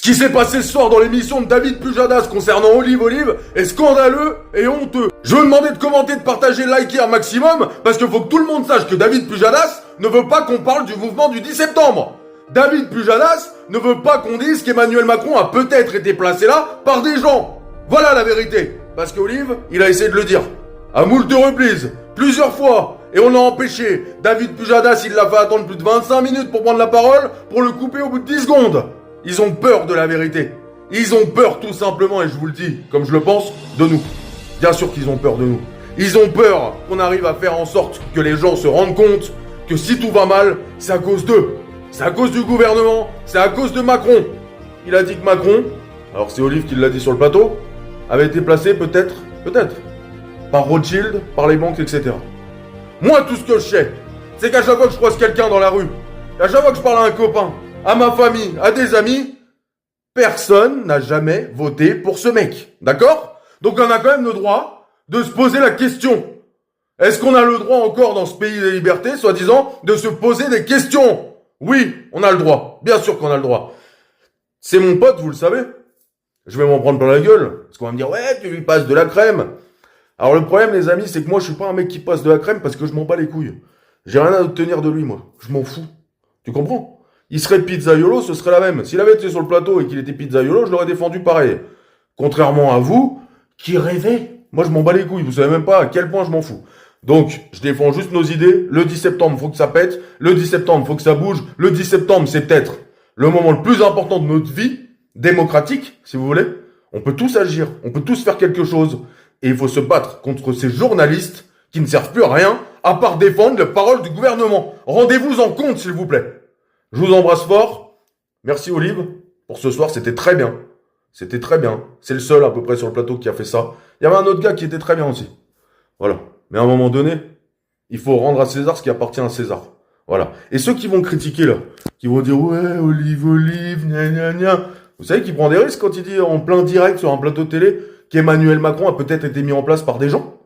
Ce qui s'est passé ce soir dans l'émission de David Pujadas concernant Olive est scandaleux et honteux. Je veux demander de commenter, de partager, de liker un maximum, parce qu'il faut que tout le monde sache que David Pujadas ne veut pas qu'on parle du mouvement du 10 septembre. David Pujadas ne veut pas qu'on dise qu'Emmanuel Macron a peut-être été placé là par des gens. Voilà la vérité. Parce qu'Olive, il a essayé de le dire. À moult reprises, plusieurs fois, et on l'a empêché. David Pujadas, il l'a fait attendre plus de 25 minutes pour prendre la parole, pour le couper au bout de 10 secondes. Ils ont peur de la vérité. Ils ont peur tout simplement, et je vous le dis, comme je le pense, de nous. Bien sûr qu'ils ont peur de nous. Ils ont peur qu'on arrive à faire en sorte que les gens se rendent compte que si tout va mal, c'est à cause d'eux. C'est à cause du gouvernement, c'est à cause de Macron. Il a dit que Macron, alors c'est Olive qui l'a dit sur le plateau, avait été placé peut-être, par Rothschild, par les banques, etc. Moi, tout ce que je sais, c'est qu'à chaque fois que je croise quelqu'un dans la rue, à chaque fois que je parle à un copain, à ma famille, à des amis, personne n'a jamais voté pour ce mec. D'accord? Donc on a quand même le droit de se poser la question. Est-ce qu'on a le droit encore dans ce pays des libertés, soi-disant, de se poser des questions? Oui, on a le droit. Bien sûr qu'on a le droit. C'est mon pote, vous le savez. Je vais m'en prendre plein la gueule. Parce qu'on va me dire, ouais, tu lui passes de la crème. Alors le problème, les amis, c'est que moi, je suis pas un mec qui passe de la crème parce que je m'en bats les couilles. J'ai rien à obtenir de lui, moi. Je m'en fous. Tu comprends? Il serait pizzaiolo, ce serait la même. S'il avait été sur le plateau et qu'il était pizzaiolo, je l'aurais défendu pareil. Contrairement à vous, qui rêvez. Moi, je m'en bats les couilles. Vous savez même pas à quel point je m'en fous. Donc, je défends juste nos idées. Le 10 septembre, faut que ça pète. Le 10 septembre, faut que ça bouge. Le 10 septembre, c'est peut-être le moment le plus important de notre vie, démocratique, si vous voulez. On peut tous agir. On peut tous faire quelque chose. Et il faut se battre contre ces journalistes qui ne servent plus à rien, à part défendre la parole du gouvernement. Rendez-vous en compte, s'il vous plaît. Je vous embrasse fort. Merci Olive. Pour ce soir, c'était très bien. C'était très bien. C'est le seul à peu près sur le plateau qui a fait ça. Il y avait un autre gars qui était très bien aussi. Voilà. Mais à un moment donné, il faut rendre à César ce qui appartient à César. Voilà. Et ceux qui vont critiquer là, qui vont dire ouais, Olive, gna gna gna. Vous savez qu'il prend des risques quand il dit en plein direct sur un plateau de télé qu'Emmanuel Macron a peut-être été mis en place par des gens.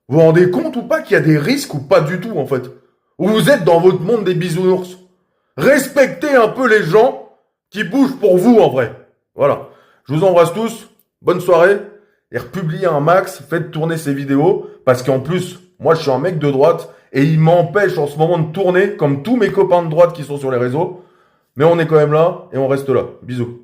Vous vous rendez compte ou pas qu'il y a des risques ou pas du tout en fait? Ou vous êtes dans votre monde des bisounours? Respectez un peu les gens qui bougent pour vous en vrai. Voilà. Je vous embrasse tous. Bonne soirée. Et republiez un max. Faites tourner ces vidéos. Parce qu'en plus, moi je suis un mec de droite. Et il m'empêche en ce moment de tourner comme tous mes copains de droite qui sont sur les réseaux. Mais on est quand même là et on reste là. Bisous.